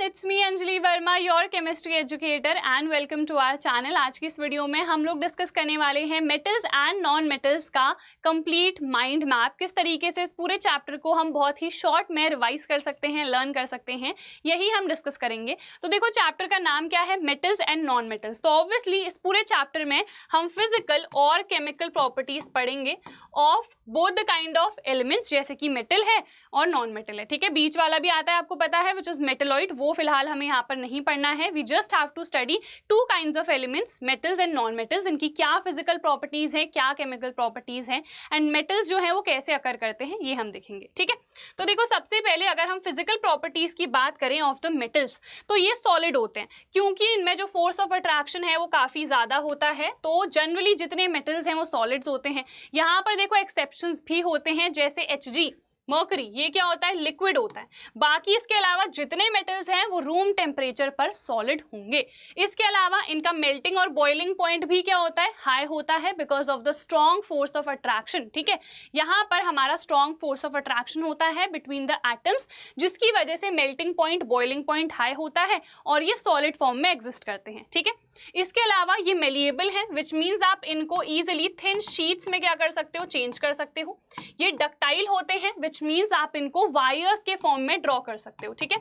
it's me Anjali Varma, your chemistry educator and welcome to our channel. आज की इस video में हम लोग डिस्कस करने वाले हैं मेटल्स एंड नॉन मेटल्स का कंप्लीट माइंड मैप। किस तरीके से इस पूरे चैप्टर को हम बहुत ही शॉर्ट में रिवाइज कर सकते हैं, लर्न कर सकते हैं, यही हम डिस्कस करेंगे। तो देखो चैप्टर का नाम क्या है, मेटल्स एंड नॉन मेटल्स। तो ऑब्वियसली इस पूरे चैप्टर में हम फिजिकल और केमिकल प्रॉपर्टीज पढ़ेंगे of both the kind of elements, जैसे कि मेटल है और नॉन मेटल है। ठीक है, बीच वाला भी आता है, आपको पता है, विच इज मेटलॉइड। वो फिलहाल हमें यहाँ पर नहीं पढ़ना है। We just have to study two kinds of elements, metals and non metals. इनकी क्या फिजिकल प्रॉपर्टीज है, क्या केमिकल प्रॉपर्टीज है, एंड मेटल्स जो है वो कैसे अकर करते हैं, ये हम देखेंगे। ठीक है, तो देखो सबसे पहले अगर हम फिजिकल प्रॉपर्टीज की बात करें ऑफ द मेटल्स, तो ये सॉलिड होते हैं क्योंकि इनमें जो फोर्स ऑफ अट्रैक्शन है वो काफी ज्यादा होता है। तो जनरली जितने मेटल्स हैं वो सॉलिड्स होते हैं। यहाँ पर देखो एक्सेप्शंस भी होते हैं, जैसे Hg, मर्करी, ये क्या होता है, लिक्विड होता है। बाकी इसके अलावा जितने मेटल्स हैं वो रूम टेम्परेचर पर सॉलिड होंगे। इसके अलावा इनका मेल्टिंग और बॉइलिंग पॉइंट भी क्या होता है, हाई होता है, because of the strong force of attraction. ठीक है, यहाँ पर हमारा स्ट्रॉन्ग फोर्स ऑफ अट्रैक्शन होता है बिटवीन द एटम्स, जिसकी वजह से melting point, boiling point high होता है और ये सॉलिड फॉर्म में एग्जिस्ट करते हैं। ठीक है, इसके अलावा ये मेलिएबल है, विच मीन्स आप इनको इजिली थिन शीट्स में क्या कर सकते हो, चेंज कर सकते हो। ये डक्टाइल होते हैं, विच मीन्स आप इनको वायर्स के फॉर्म में ड्रॉ कर सकते हो। ठीक है,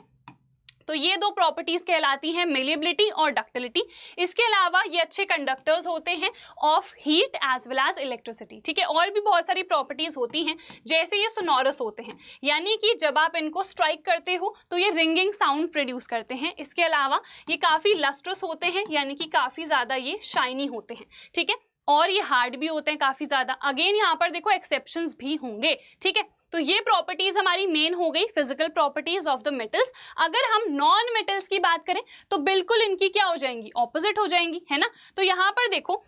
तो ये दो प्रॉपर्टीज कहलाती हैं, मेलिएबिलिटी और डक्टिलिटी। इसके अलावा ये अच्छे कंडक्टर्स होते हैं of heat as well as electricity. ठीक है, और भी बहुत सारी प्रॉपर्टीज होती हैं, जैसे ये सोनोरस होते हैं, यानी कि जब आप इनको स्ट्राइक करते हो तो ये रिंगिंग साउंड प्रोड्यूस करते हैं। इसके अलावा ये काफी लस्ट्रस होते हैं, यानी कि काफी ज्यादा ये शाइनी होते हैं। ठीक है, और ये हार्ड भी होते हैं काफी ज्यादा। अगेन यहाँ पर देखो एक्सेप्शंस भी होंगे। ठीक है, तो ये प्रॉपर्टीज हमारी मेन हो गई physical properties of the metals. अगर हम नॉन मेटल्स की बात करें तो बिल्कुल इनकी क्या हो जाएंगी, ऑपोजिट हो जाएंगी, है ना। तो यहाँ पर देखो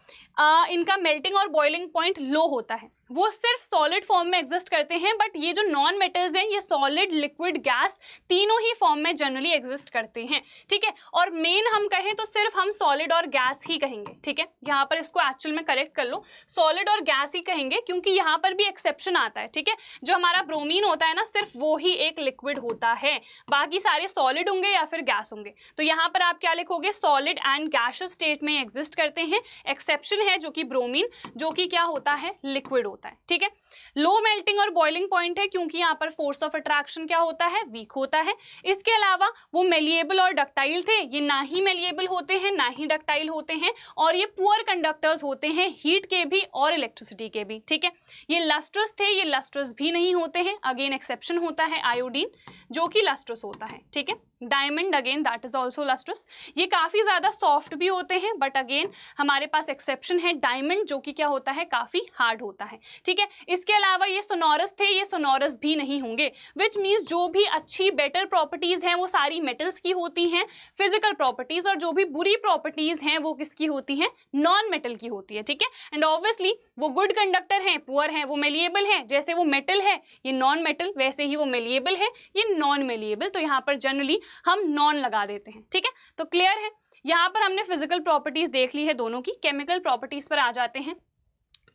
इनका मेल्टिंग और बॉइलिंग पॉइंट लो होता है, वो सिर्फ सॉलिड फॉर्म में एग्जिस्ट करते हैं। बट ये जो नॉन मेटल्स हैं ये सॉलिड, लिक्विड, गैस तीनों ही फॉर्म में जनरली एग्जिस्ट करते हैं। ठीक है, और मेन हम कहें तो सिर्फ हम सॉलिड और गैस ही कहेंगे। ठीक है, यहाँ पर इसको एक्चुअल में करेक्ट कर लो, सॉलिड और गैस ही कहेंगे, क्योंकि यहाँ पर भी एक्सेप्शन आता है। ठीक है, जो हमारा ब्रोमीन होता है ना, सिर्फ वो ही एक लिक्विड होता है, बाकी सारे सॉलिड होंगे या फिर गैस होंगे। तो यहाँ पर आप क्या लिखोगे, सॉलिड एंड गैसियस स्टेट में एग्जिस्ट करते हैं। एक्सेप्शन है जो कि ब्रोमीन, जो कि क्या होता है, लिक्विड होता है। ठीक है, लो मेल्टिंग और बॉइलिंग पॉइंट है क्योंकि यहाँ पर फोर्स ऑफ अट्रैक्शन क्या होता है, वीक होता है। इसके अलावा वो मेलिएबल और डक्टाइल थे, ये ना ही मेलिएबल होते हैं ना ही डक्टाइल होते हैं, और ये पुअर कंडक्टर्स होते हैं, हीट के भी और इलेक्ट्रिसिटी के भी। ठीक है, ये लस्ट्रस थे, ये लस्ट्रस भी नहीं होते हैं। अगेन एक्सेप्शन होता है आयोडीन, जो कि लस्ट्रस होता है। ठीक है, diamond again that is also lustrous. ये काफी ज्यादा सॉफ्ट भी होते हैं, बट अगेन हमारे पास एक्सेप्शन है डायमंड, जो कि क्या होता है, काफी हार्ड होता है। ठीक है, इसके अलावा ये सोनोरस थे, ये सोनोरस भी नहीं होंगे, विच मीन्स जो भी अच्छी बेटर प्रॉपर्टीज हैं वो सारी मेटल्स की होती हैं, फिजिकल प्रॉपर्टीज, और जो भी बुरी प्रॉपर्टीज हैं वो किसकी होती हैं, नॉन मेटल की होती है। ठीक है, एंड ऑब्वियसली वो गुड कंडक्टर हैं, पुअर हैं, वो मेलिएबल हैं। जैसे वो मेटल है ये नॉन मेटल, वैसे ही वो मेलिएबल है ये नॉन मेलिएबल। तो यहाँ पर जनरली हम नॉन लगा देते हैं। ठीक है, तो क्लियर है, यहाँ पर हमने फिजिकल प्रॉपर्टीज देख ली है दोनों की। केमिकल प्रॉपर्टीज पर आ जाते हैं।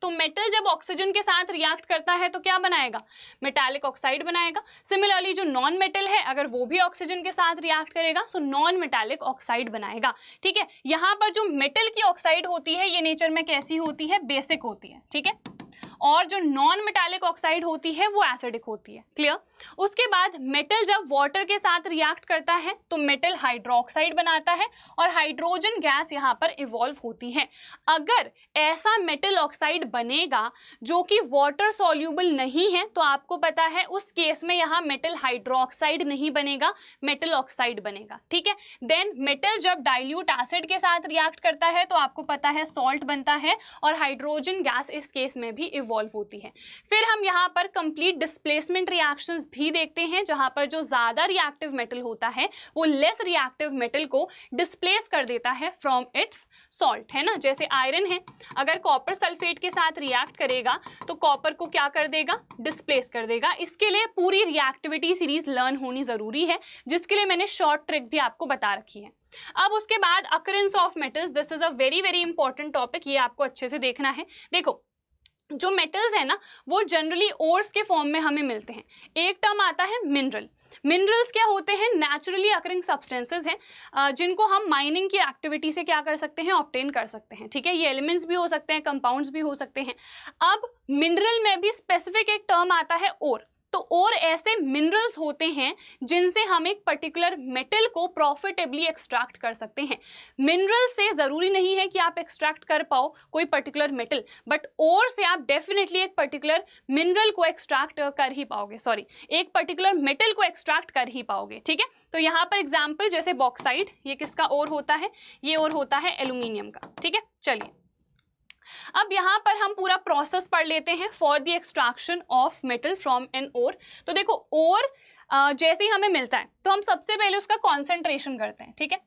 तो मेटल जब ऑक्सीजन के साथ रिएक्ट करता है तो क्या बनाएगा, मेटालिक ऑक्साइड बनाएगा। सिमिलरली जो नॉन मेटल है अगर वो भी ऑक्सीजन के साथ रिएक्ट करेगा सो नॉन मेटालिक ऑक्साइड बनाएगा। ठीक है, यहाँ पर जो मेटल की ऑक्साइड होती है ये नेचर में कैसी होती है, बेसिक होती है। ठीक है, और जो नॉन मेटालिक ऑक्साइड होती है वो एसिडिक होती है। क्लियर। उसके बाद मेटल जब वाटर के साथ रिएक्ट करता है तो मेटल हाइड्रोक्साइड बनाता है और हाइड्रोजन गैस यहाँ पर इवॉल्व होती है। अगर ऐसा मेटल ऑक्साइड बनेगा जो कि वाटर सॉल्यूबल नहीं है तो आपको पता है उस केस में यहाँ मेटल हाइड्रोक्साइड नहीं बनेगा, मेटल ऑक्साइड बनेगा। ठीक है, देन मेटल जब डाइल्यूट एसिड के साथ रिएक्ट करता है तो आपको पता है सॉल्ट बनता है और हाइड्रोजन गैस इस केस में भी इवॉल्व होती है। फिर हम यहाँ पर कंप्लीट डिस्प्लेसमेंट रिएक्शंस भी देखते हैं, जहां पर जो ज्यादा रिएक्टिव मेटल होता है वो लेस रिएक्टिव मेटल को डिस्प्लेस कर देता है फ्रॉम इट्स सॉल्ट, है ना। जैसे आयरन है, अगर कॉपर सल्फेट के साथ रिएक्ट करेगा तो कॉपर को क्या कर देगा, डिस्प्लेस कर देगा। इसके लिए पूरी रिएक्टिविटी सीरीज लर्न होनी जरूरी है, जिसके लिए मैंने शॉर्ट ट्रिक भी आपको बता रखी है। अब उसके बाद occurrence of metals, this is a very very important topic, ये आपको अच्छे से देखना है। देखो जो मेटल्स है ना वो जनरली ओर्स के फॉर्म में हमें मिलते हैं। एक टर्म आता है मिनरल। मिनरल्स क्या होते हैं? नेचुरली अकरिंग सब्सटेंसेस हैं जिनको हम माइनिंग की एक्टिविटी से क्या कर सकते हैं? ऑब्टेन कर सकते हैं, ठीक है। ये एलिमेंट्स भी हो सकते हैं, कंपाउंड्स भी हो सकते हैं। अब मिनरल में भी स्पेसिफिक एक टर्म आता है ओर। तो और ऐसे मिनरल्स होते हैं जिनसे हम एक पर्टिकुलर मेटल को प्रॉफिटेबली एक्सट्रैक्ट कर सकते हैं। मिनरल से ज़रूरी नहीं है कि आप एक्सट्रैक्ट कर पाओ कोई पर्टिकुलर मेटल, बट और से आप डेफिनेटली एक पर्टिकुलर मिनरल को एक्सट्रैक्ट कर ही पाओगे, एक पर्टिकुलर मेटल को एक्सट्रैक्ट कर ही पाओगे, ठीक है। तो यहाँ पर एग्जाम्पल जैसे बॉक्साइट, ये किसका और होता है? ये और होता है एल्यूमिनियम का, ठीक है। चलिए अब यहाँ पर हम पूरा प्रोसेस पढ़ लेते हैं for the extraction of metal from an ore. तो देखो ओर जैसे ही हमें मिलता है तो हम सबसे पहले उसका कॉन्सेंट्रेशन करते हैं, ठीक है।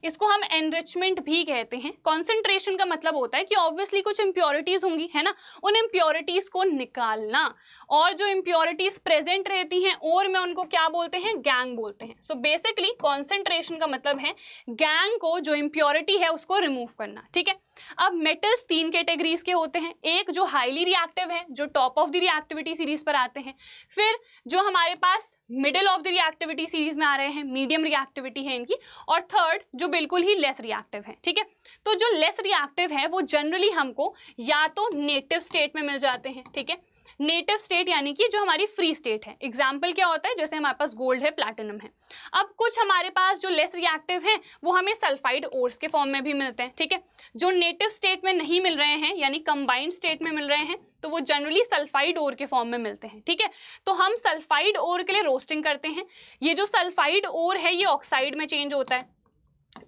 इसको हम एनरिचमेंट भी कहते हैं। कॉन्सेंट्रेशन का मतलब होता है कि ऑब्वियसली कुछ इंप्योरिटीज होंगी, है ना, उन इंप्योरिटीज को निकालना, और जो इंप्योरिटीज प्रेजेंट रहती हैं और में उनको क्या बोलते हैं? गैंग बोलते हैं। सो बेसिकली कॉन्सेंट्रेशन का मतलब है गैंग को, जो इंप्योरिटी है उसको रिमूव करना, ठीक है। अब मेटल्स 3 कैटेगरीज के होते हैं। एक जो हाईली रिएक्टिव है, जो top of the reactivity series पर आते हैं। फिर जो हमारे पास middle of the reactivity series में आ रहे हैं, मीडियम रिएक्टिविटी है इनकी। और थर्ड जो बिल्कुल ही लेस रिएक्टिव है, ठीक है। तो जो लेस रिएक्टिव है वो जनरली हमको या तो नेटिव स्टेट में मिल जाते हैं, ठीक है। नेटिव स्टेट यानी कि जो हमारी फ्री स्टेट है। एग्जाम्पल क्या होता है? जैसे हमारे पास गोल्ड है, प्लैटिनम है। अब कुछ हमारे पास जो लेस रिएक्टिव है वो हमें सल्फाइड ओर्स के फॉर्म में भी मिलते हैं, ठीक है। जो नेटिव स्टेट में नहीं मिल रहे हैं यानी कंबाइंड स्टेट में मिल रहे हैं तो वो जनरली सल्फाइड ओर के फॉर्म में मिलते हैं, ठीक है। तो हम सल्फाइड ओर के लिए रोस्टिंग करते हैं। ये जो सल्फाइड ओर है ये ऑक्साइड में चेंज होता है।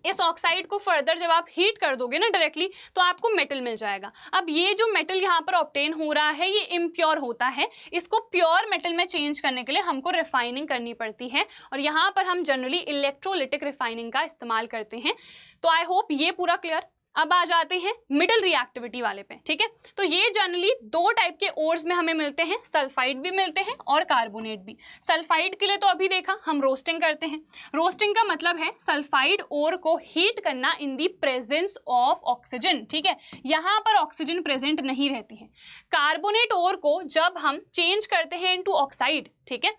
इस ऑक्साइड को फर्दर जब आप हीट कर दोगे ना डायरेक्टली तो आपको मेटल मिल जाएगा। अब ये जो मेटल यहाँ पर ऑब्टेन हो रहा है ये इम्प्योर होता है। इसको प्योर मेटल में चेंज करने के लिए हमको रिफाइनिंग करनी पड़ती है, और यहाँ पर हम जनरली इलेक्ट्रोलिटिक रिफाइनिंग का इस्तेमाल करते हैं। तो आई होप ये पूरा क्लियर। अब आ जाते हैं मिडिल रिएक्टिविटी वाले पे, ठीक है। तो ये जनरली 2 टाइप के ओर्स में हमें मिलते हैं, सल्फाइड भी मिलते हैं और कार्बोनेट भी। सल्फाइड के लिए तो अभी देखा हम रोस्टिंग करते हैं। रोस्टिंग का मतलब है सल्फाइड ओर को हीट करना इन दी प्रेजेंस ऑफ ऑक्सीजन, ठीक है। यहाँ पर ऑक्सीजन प्रेजेंट नहीं रहती है। कार्बोनेट ओर को जब हम चेंज करते हैं इनटू ऑक्साइड, ठीक है,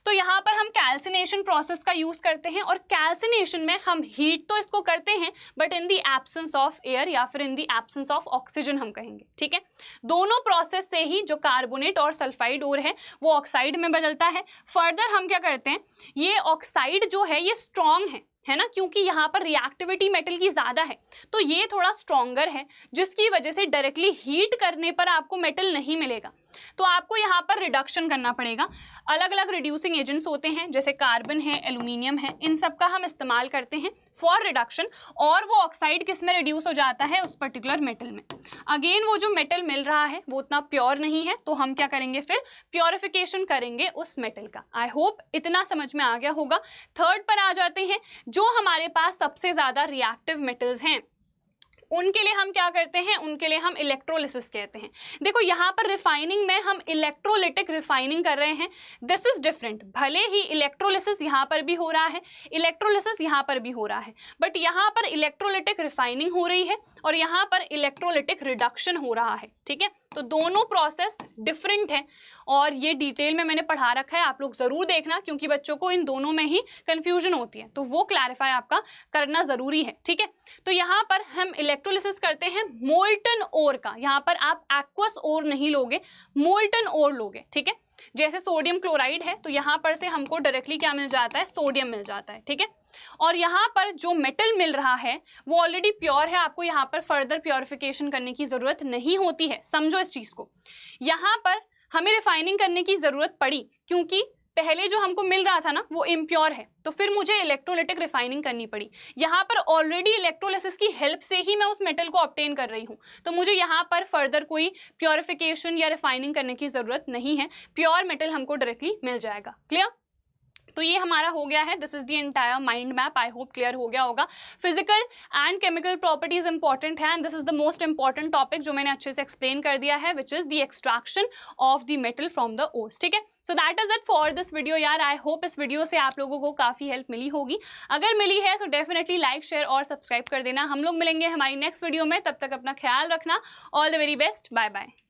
तो यहाँ पर हम कैल्सिनेशन प्रोसेस का यूज करते हैं, और कैल्सिनेशन में हम हीट तो इसको करते हैं but in the absence of air या फिर इन दी एब्सेंस ऑफ ऑक्सीजन हम कहेंगे, ठीक है। दोनों प्रोसेस से ही जो कार्बोनेट और सल्फाइड ओर है वो ऑक्साइड में बदलता है। फर्दर हम क्या करते हैं, ये ऑक्साइड जो है ये स्ट्रॉन्ग है ना, क्योंकि यहाँ पर रिएक्टिविटी मेटल की ज़्यादा है तो ये थोड़ा स्ट्रॉन्गर है, जिसकी वजह से डायरेक्टली हीट करने पर आपको मेटल नहीं मिलेगा। तो आपको यहाँ पर रिडक्शन करना पड़ेगा। अलग अलग रिड्यूसिंग एजेंट्स होते हैं जैसे कार्बन है, एल्यूमिनियम है, इन सब का हम इस्तेमाल करते हैं फॉर रिडक्शन, और वो ऑक्साइड किस में रिड्यूस हो जाता है? उस पर्टिकुलर मेटल में। अगेन वो जो मेटल मिल रहा है वो उतना प्योर नहीं है तो हम क्या करेंगे? फिर प्योरिफिकेशन करेंगे उस मेटल का। आई होप इतना समझ में आ गया होगा। थर्ड पर आ जाते हैं, जो हमारे पास सबसे ज़्यादा रिएक्टिव मेटल्स हैं उनके लिए हम क्या करते हैं? उनके लिए हम इलेक्ट्रोलिसिस कहते हैं। देखो यहाँ पर रिफाइनिंग में हम इलेक्ट्रोलिटिक रिफाइनिंग कर रहे हैं, दिस इज डिफरेंट। भले ही इलेक्ट्रोलिसिस यहाँ पर भी हो रहा है, इलेक्ट्रोलिसिस यहाँ पर भी हो रहा है, बट यहाँ पर इलेक्ट्रोलिटिक रिफाइनिंग हो रही है और यहाँ पर इलेक्ट्रोलिटिक रिडक्शन हो रहा है, ठीक है। तो दोनों प्रोसेस डिफरेंट है और ये डिटेल में मैंने पढ़ा रखा है, आप लोग ज़रूर देखना क्योंकि बच्चों को इन दोनों में ही कन्फ्यूजन होती है, तो वो क्लैरिफाई आपका करना ज़रूरी है, ठीक है। तो यहाँ पर हम इलेक्ट्रोलिसिस करते हैं मोल्टन ओर का। यहाँ पर आप एक्वस ओर नहीं लोगे, मोल्टन ओर लोगे, ठीक है। जैसे सोडियम क्लोराइड है तो यहाँ पर से हमको डायरेक्टली क्या मिल जाता है? सोडियम मिल जाता है, ठीक है। और यहाँ पर जो मेटल मिल रहा है वो ऑलरेडी प्योर है, आपको यहाँ पर फर्दर प्योरिफिकेशन करने की ज़रूरत नहीं होती है, समझो इस चीज़ को। यहाँ पर हमें रिफाइनिंग करने की ज़रूरत पड़ी क्योंकि पहले जो हमको मिल रहा था ना वो इम्प्योर है, तो फिर मुझे इलेक्ट्रोलिटिक रिफाइनिंग करनी पड़ी। यहाँ पर ऑलरेडी इलेक्ट्रोलिसिस की हेल्प से ही मैं उस मेटल को ऑब्टेन कर रही हूँ, तो मुझे यहाँ पर फर्दर कोई प्योरिफिकेशन या रिफाइनिंग करने की ज़रूरत नहीं है, प्योर मेटल हमको डायरेक्टली मिल जाएगा। क्लियर? तो ये हमारा हो गया है, this is the entire mind map. I hope clear हो गया होगा। Physical and chemical properties important है and this is the most important topic जो मैंने अच्छे से एक्सप्लेन कर दिया है, which is the extraction of the metal from the ores, ठीक है। So that is it for this video यार। आई होप इस वीडियो से आप लोगों को काफ़ी हेल्प मिली होगी। अगर मिली है सो डेफिनेटली लाइक, शेयर और सब्सक्राइब कर देना। हम लोग मिलेंगे हमारी नेक्स्ट वीडियो में, तब तक अपना ख्याल रखना। All the very best, bye bye.